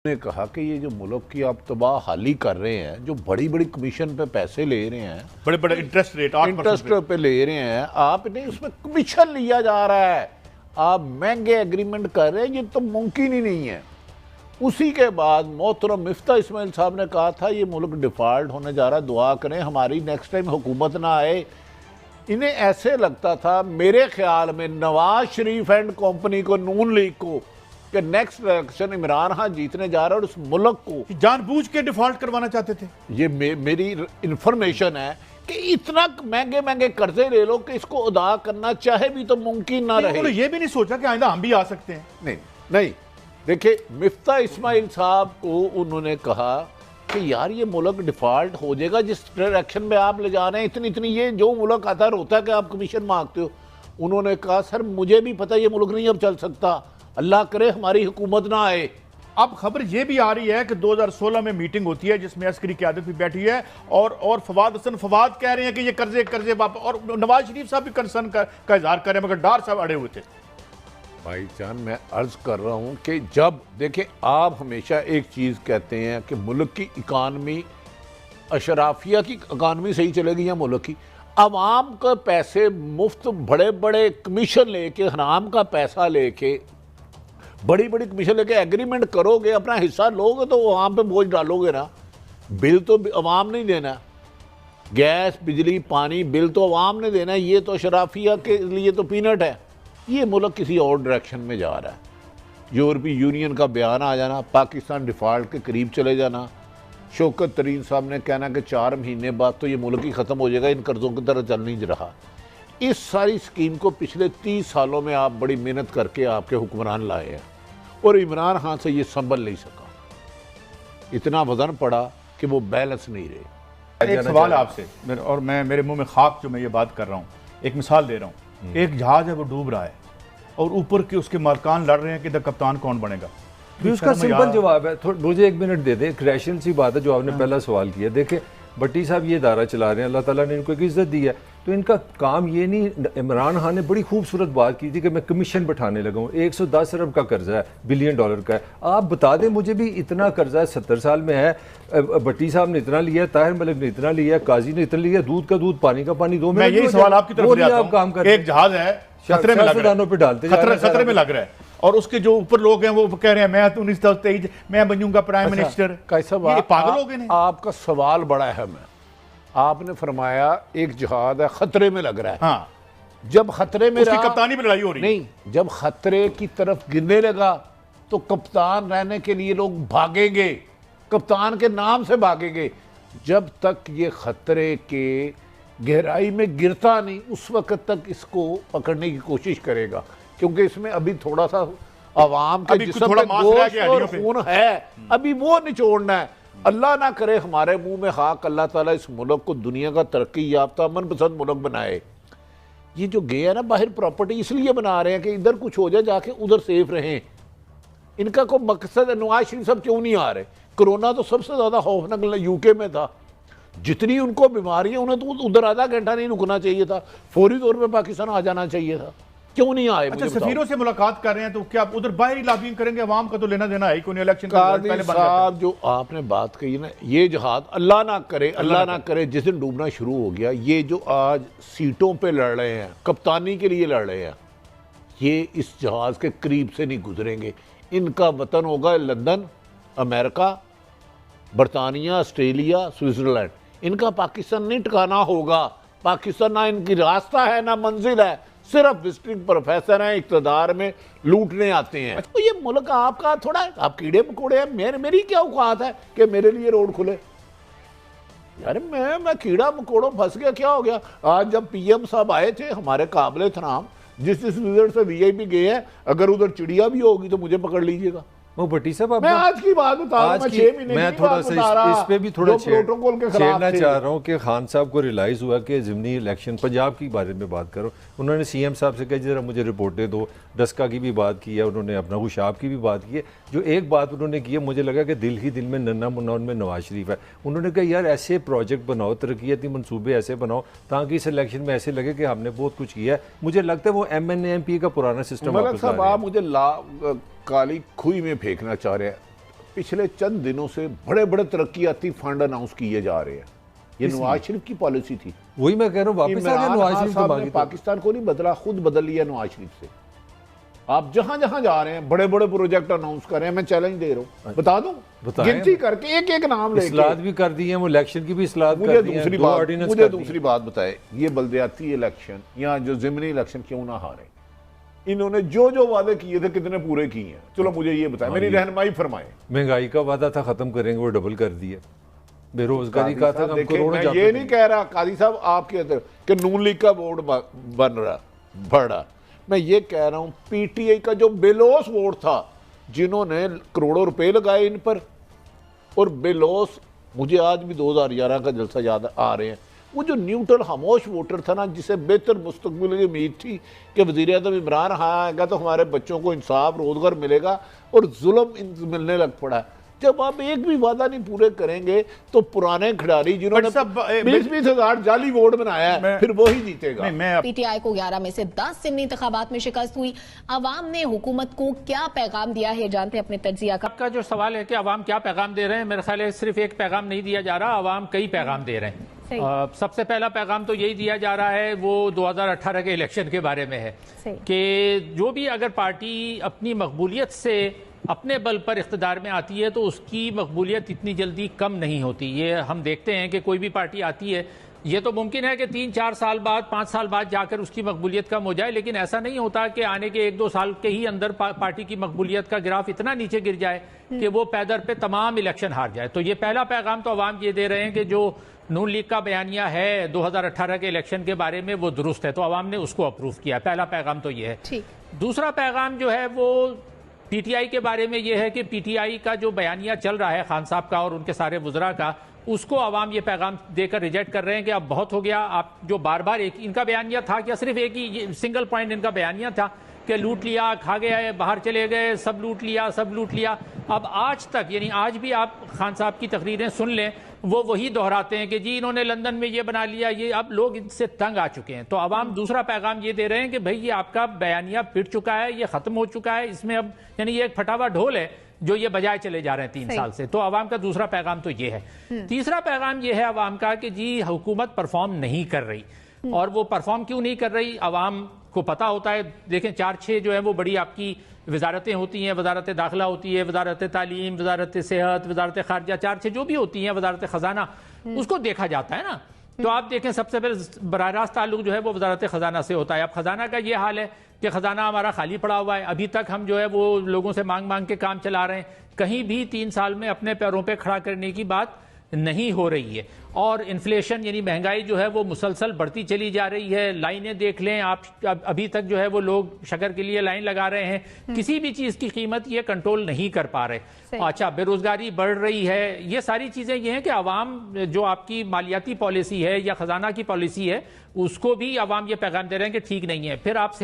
نے کہا کہ یہ جو ملک کی آپ تباہ حالی کر رہے ہیں، جو بڑی بڑی کمیشن پہ پیسے لے رہے ہیں، بڑے بڑے انٹرسٹ ریٹ 8% پہ لے رہے ہیں، آپ نے اس میں کمیشن لیا جا رہا ہے، آپ مہنگے ایگریمنٹ کر رہے ہیں، یہ تو ممکن ہی نہیں ہے۔ اسی کے بعد محترم مفتاح اسماعیل صاحب نے کہا تھا یہ ملک ڈیفالٹ ہونے جا رہا ہے، دعا کریں ہماری نیکسٹ ٹائم حکومت نہ آئے۔ انہیں ایسے لگتا تھا میرے خیال میں نواز شریف اینڈ کمپنی کو، نون لیگ کو، کہ نیکسٹ الیکشن عمران خان جیتنے جا رہا ہے اور اس ملک کو جان بوجھ کے ڈیفالٹ کروانا چاہتے تھے۔ یہ میری انفارمیشن ہے کہ اتنا مہنگے مہنگے قرضے لے لو کہ اس کو ادا کرنا چاہے بھی تو ممکن نہ رہے۔ انہوں نے یہ بھی نہیں سوچا کہ آئندہ ہم بھی آ سکتے ہیں۔ نہیں دیکھیں، مفتاح اسماعیل صاحب کو انہوں نے کہا کہ یار یہ ملک ڈیفالٹ ہو جائے گا جس ڈائریکشن میں آپ لے جا رہے ہیں، اتنی یہ جو ملک آتا ہے روتا ہے کہ آپ کمیشن مانگتے ہو۔ انہوں نے کہا سر مجھے بھی پتہ یہ ملک نہیں اب چل سکتا، اللہ کرے ہماری حکومت نہ آئے۔ اب خبر یہ بھی آ رہی ہے کہ 2016 میں میٹنگ ہوتی ہے جس میں عسکری قیادت بھی بیٹھی ہے اور فواد حسن فواد کہہ رہے ہیں کہ یہ قرضے واپس، اور نواز شریف صاحب بھی کنسرن کا اظہار کر رہے ہیں، مگر ڈار صاحب اڑے ہوئے تھے۔ بھائی جان میں عرض کر رہا ہوں کہ جب دیکھیں آپ ہمیشہ ایک چیز کہتے ہیں کہ ملک کی اکانومی، اشرافیہ کی اکانومی صحیح چلے گی یا ملک کی، عوام کا پیسے مفت بڑے بڑے کمیشن لے کے، حرام کا پیسہ لے کے، بڑی بڑی کمیشن لے کے ایگریمنٹ کرو گے، اپنا حصہ لو گے تو عوام پہ بوجھ ڈالو گے نا۔ بل تو عوام نہیں دینا، گیس بجلی پانی بل تو عوام نے دینا، یہ تو اشرافیہ کے لیے تو پینٹ ہے۔ یہ ملک کسی اور ڈائریکشن میں جا رہا ہے۔ یورپی یونین کا بیان آ جانا، پاکستان ڈیفالٹ کے قریب چلے جانا، شوکت ترین صاحب نے کہنا کہ 4 مہینے بعد تو یہ ملک ہی ختم ہو جائے گا، ان قرضوں کی طرح چل نہیں رہا۔ اس ساری سکیم کو پچھلے 30 سالوں میں آپ بڑی محنت کر کے آپ کے حکمران لائے ہیں، اور عمران خان سے یہ سنبھل نہیں سکا، اتنا وزن پڑا کہ وہ بیلنس نہیں رہے۔ ایک سوال آپ سے، اور میرے منہ میں خاک جو میں یہ بات کر رہا ہوں، ایک مثال دے رہا ہوں۔ ایک جہاز ہے وہ ڈوب رہا ہے اور اوپر کے اس کے مالکان لڑ رہے ہیں کہ کپتان کون بنے گا۔ اس کا سمپل جواب ہے، مجھے 1 منٹ دے دیں، ایک ریشن سی بات ہے جو آپ نے پہلا سوال کیا۔ دیکھیں بٹی صاحب یہ ادارہ چلا رہے ہیں، اللہ تعالیٰ نے ان کو ایک عزت دی ہے، تو ان کا کام یہ نہیں۔ عمران خان نے بڑی خوبصورت بات کی تھی کہ میں کمیشن بٹھانے لگا ہوں، 110 ارب کا قرضہ ہے، بلین ڈالر کا ہے۔ آپ بتا دیں مجھے بھی اتنا قرضہ ہے 70 سال میں ہے، بٹی صاحب نے اتنا لیا ہے، طاہر ملک نے اتنا لیا ہے، قاضی نے اتنا لیا، دودھ کا دودھ پانی کا پانی، 2 منٹ میں یہی سوال آپ کی طرف لے آتا ہوں۔ ایک جہاز ہے خطرے میں لگ رہا ہے اور اس کے جو اوپر لوگ ہیں وہ کہہ رہے ہیں میں 1923 میں بنوں گا پرائم منسٹر۔ یہ پاگل ہو گئے ہیں۔ آپ کا سوال بڑا اہم ہے۔ آپ نے فرمایا ایک جہاز ہے خطرے میں لگ رہا ہے، ہاں، جب خطرے میں اس کی کپتانی پہ لڑائی ہو رہی ہے، نہیں، جب خطرے کی طرف گرنے لگا تو کپتان رہنے کے لیے لوگ بھاگیں گے، کپتان کے نام سے بھاگیں گے۔ جب تک یہ خطرے کے گہرائی میں گرتا نہیں اس وقت تک اس کو پکڑنے کی کوشش کرے گا، کیونکہ اس میں ابھی تھوڑا سا عوام کے جسم پہ گوشت اور خون ہے، ابھی وہ نچوڑنا ہے۔ اللہ نہ کرے ہمارے منہ میں خاک، اللہ تعالیٰ اس ملک کو دنیا کا ترقی یافتہ امن پسند ملک بنائے۔ یہ جو گئے نا باہر پراپرٹی اس لیے بنا رہے ہیں کہ ادھر کچھ ہو جائے جا کے ادھر سیف رہیں، ان کا کوئی مقصد ہے۔ نواز شریف صاحب کیوں نہیں آ رہے؟ کرونا تو سب سے زیادہ خوفناک UK میں تھا، جتنی ان کو بیماریاں، انہیں تو ادھر آدھا گھنٹہ نہیں رکنا چاہیے تھا، فوری طور پہ پاکستان آ جانا چاہیے تھا، کیوں نہیں آئے؟ اچھا سفیروں سے ملاقات کر رہے ہیں تو کیا ادھر باہری لابینگ کریں گے؟ عوام کا تو لینا دینا ہے ہی، کوئی الیکشن قاضی صاحب جو آپ نے بات کہی نا، یہ جہاز اللہ نہ کرے جس دن ڈوبنا شروع ہو گیا، یہ جو آج سیٹوں پہ لڑ رہے ہیں، کپتانی کے لیے لڑ رہے ہیں، یہ اس جہاز کے قریب سے نہیں گزریں گے۔ ان کا وطن ہوگا لندن، امریکہ، برطانیہ، آسٹریلیا، سوئٹزرلینڈ۔ ان کا پاکستان نہیں ٹھکانا ہوگا۔ پاکستان نہ ان کی راستہ ہے نہ منزل ہے، صرف وزٹنگ پروفیسر ہیں، اقتدار میں لوٹنے آتے ہیں۔ تو یہ ملک آپ کا تھوڑا ہے، آپ کیڑے مکوڑے ہیں، میری کیا اوقات ہے کہ میرے لیے روڈ کھلے؟ یار میں کیڑا مکوڑوں پھنس گیا، کیا ہو گیا؟ آج جب PM صاحب آئے تھے ہمارے قابل احترام، جس وزٹ سے VIP گئے ہیں، اگر ادھر چڑیا بھی ہوگی تو مجھے پکڑ لیجئے گا۔ وہ بٹی صاحب میں آج کی بات بتا رہا ہوں، میں 6 مہینے میں تھوڑا سا اس پہ بھی تھوڑا چھیڑنا چاہ رہا ہوں کہ خان صاحب کو ریلائز ہوا کہ ضمنی الیکشن پنجاب کی بارے میں بات کرو، انہوں نے CM صاحب سے کہا ذرا مجھے رپورٹیں دو، ڈسکا کی بھی بات کی ہے انہوں نے، اپنا خوشاب کی بھی بات کی ہے۔ جو ایک بات انہوں نے کی ہے مجھے لگا کہ دل ہی دل میں ننا منا ان میں نواز شریف ہے۔ انہوں نے کہا یار ایسے پروجیکٹ بناؤ، ترقیاتی منصوبے ایسے بناؤ تاکہ اس الیکشن میں ایسے لگے کہ ہم نے بہت کچھ کیا ہے۔ مجھے لگتا ہے وہ MNA MP کا پرانا سسٹم ملک صاحب آپ مجھے کالی کھوئی میں پھینکنا چاہ رہے ہیں۔ پچھلے چند دنوں سے بڑے بڑے ترقیاتی فنڈ اناؤنس کیے جا رہے ہیں. یہ نواز شریف کی پالیسی تھی. وہی میں کہہ رہا ہوں واپس آ گیا نواز شریف صاحب نے پاکستان کو نہیں بدلا, خود بدل لیا نواز شریف سے. آپ جہاں جہاں جا رہے ہیں بڑے بڑے پروجیکٹ اناؤنس کر رہے ہیں. میں چیلنج دے رہا ہوں, بتا دوں گنتی کر کے ایک ایک نام لے کے. اصلاحات بھی کر دی ہیں, وہ الیکشن کی بھی اصلاحات کر دی ہیں. مجھے دوسری بات بتائے, یہ بلدیاتی الیکشن یا جو ضمنی الیکشن کیوں نہ ہارے؟ انہوں نے جو وعدے کیے تھے کتنے پورے کیے ہیں؟ چلو مجھے یہ بتائیں, میری رہنمائی فرمائیں. مہنگائی کا وعدہ تھا ختم کریں گے, وہ ڈبل کر دیا. بے روزگاری کا تھا ہم کروڑوں. میں یہ نہیں کہہ رہا قاضی صاحب آپ کہتے کہ نون لیگ کا ووٹ بن رہا بڑھا. میں یہ کہہ رہا ہوں پی ٹی آئی کا جو بیلوس ووٹ تھا, جنہوں نے کروڑوں روپے لگائے ان پر, اور بیلوس مجھے آج بھی 2011 کا جلسہ یاد آ رہے ہیں. وہ جو نیوٹرل خاموش ووٹر تھا نا, جسے بہتر مستقبل کی امید تھی کہ وزیر اعظم عمران خان آئے گا تو ہمارے بچوں کو انصاف روزگار ملے گا, اور ظلم ملنے لگ پڑا. جب آپ ایک بھی وعدہ نہیں پورے کریں گے تو پرانے کھلاڑی جنہوں نے 20-20 ہزار جعلی ووٹ بنایا ہے پھر وہی جیتے گا. پی ٹی آئی کو 11 میں سے 10 ضمنی انتخابات میں شکست ہوئی. عوام نے حکومت کو کیا پیغام دیا ہے, جانتے ہیں اپنے تجزیہ کا. آپ کا جو سوال ہے کہ عوام کیا پیغام دے رہے ہیں, میرے خیال ہے صرف ایک پیغام نہیں دیا جا رہا, عوام کئی پیغام دے رہے ہیں. سب سے پہلا پیغام تو یہی دیا جا رہا ہے وہ 2018 کے الیکشن کے بارے میں ہے کہ جو بھی اگر پارٹی اپنی مقبولیت سے اپنے بل پر اقتدار میں آتی ہے تو اس کی مقبولیت اتنی جلدی کم نہیں ہوتی. یہ ہم دیکھتے ہیں کہ کوئی بھی پارٹی آتی ہے, یہ تو ممکن ہے کہ 3-4 سال بعد 5 سال بعد جا کر اس کی مقبولیت کم ہو جائے, لیکن ایسا نہیں ہوتا کہ آنے کے 1-2 سال کے ہی اندر پارٹی کی مقبولیت کا گراف اتنا نیچے گر جائے کہ وہ پیدر پہ تمام الیکشن ہار جائے. تو یہ پہلا پیغام تو عوام یہ دے رہے ہیں کہ جو نون لیگ کا بیانیہ ہے 2018 کے الیکشن کے بارے میں وہ درست ہے, تو عوام نے اس کو اپروو کیا. پہلا پیغام تو یہ ہے. دوسرا پیغام جو ہے وہ پی ٹی آئی کے بارے میں یہ ہے کہ پی ٹی آئی کا جو بیانیہ چل رہا ہے خان صاحب کا اور ان کے سارے وزراء کا, اس کو عوام یہ پیغام دے کر ریجیکٹ کر رہے ہیں کہ اب بہت ہو گیا. آپ جو بار بار ایک ان کا بیانیہ تھا کیا, صرف ایک ہی سنگل پوائنٹ ان کا بیانیہ تھا کہ لوٹ لیا, کھا گیا, باہر چلے گئے, سب لوٹ لیا. اب آج تک, یعنی آج بھی آپ خان صاحب کی تقریریں سن لیں, وہ وہی دہراتے ہیں کہ جی انہوں نے لندن میں یہ بنا لیا, یہ اب لوگ ان سے تنگ آ چکے ہیں. تو عوام دوسرا پیغام یہ دے رہے ہیں کہ بھئی یہ آپ کا بیانیہ پھٹ چکا ہے, یہ ختم ہو چکا ہے, اس میں اب یعنی یہ ایک پھٹا ہوا ڈھول ہے جو یہ بجائے چلے جا رہے ہیں 3 سال سے. تو عوام کا دوسرا پیغام تو یہ ہے. تیسرا پیغام یہ ہے عوام کا کہ جی حکومت پرفارم نہیں کر رہی, اور وہ پرفارم کیوں نہیں کر رہی عوام کو پتا ہوتا ہے. دیکھیں 4-6 جو ہے وہ بڑی آپ کی وزارتیں ہوتی ہیں, وزارت داخلہ ہوتی ہے, وزارت تعلیم, وزارت صحت, وزارت خارجہ, 4-6 جو بھی ہوتی ہیں, وزارت خزانہ, اس کو دیکھا جاتا ہے نا. تو آپ دیکھیں سب سے پہلے براہ راست تعلق جو ہے وہ وزارت خزانہ سے ہوتا ہے. اب خزانہ کا یہ حال ہے کہ خزانہ ہمارا خالی پڑا ہوا ہے, ابھی تک ہم جو ہے وہ لوگوں سے مانگ کے کام چلا رہے ہیں, کہیں بھی 3 سال میں اپنے پیروں پہ کھڑا کرنے کی بات نہیں ہو رہی ہے. اور انفلیشن یعنی مہنگائی جو ہے وہ مسلسل بڑھتی چلی جا رہی ہے. لائنیں دیکھ لیں آپ, ابھی تک جو ہے وہ لوگ شکر کے لیے لائن لگا رہے ہیں, کسی بھی چیز کی قیمت یہ کنٹرول نہیں کر پا رہے. اچھا بے روزگاری بڑھ رہی ہے, یہ ساری چیزیں یہ ہیں کہ عوام جو آپ کی مالیاتی پالیسی ہے یا خزانہ کی پالیسی ہے اس کو بھی عوام یہ پیغام دے رہے ہیں کہ ٹھیک نہیں ہے. پھر آپ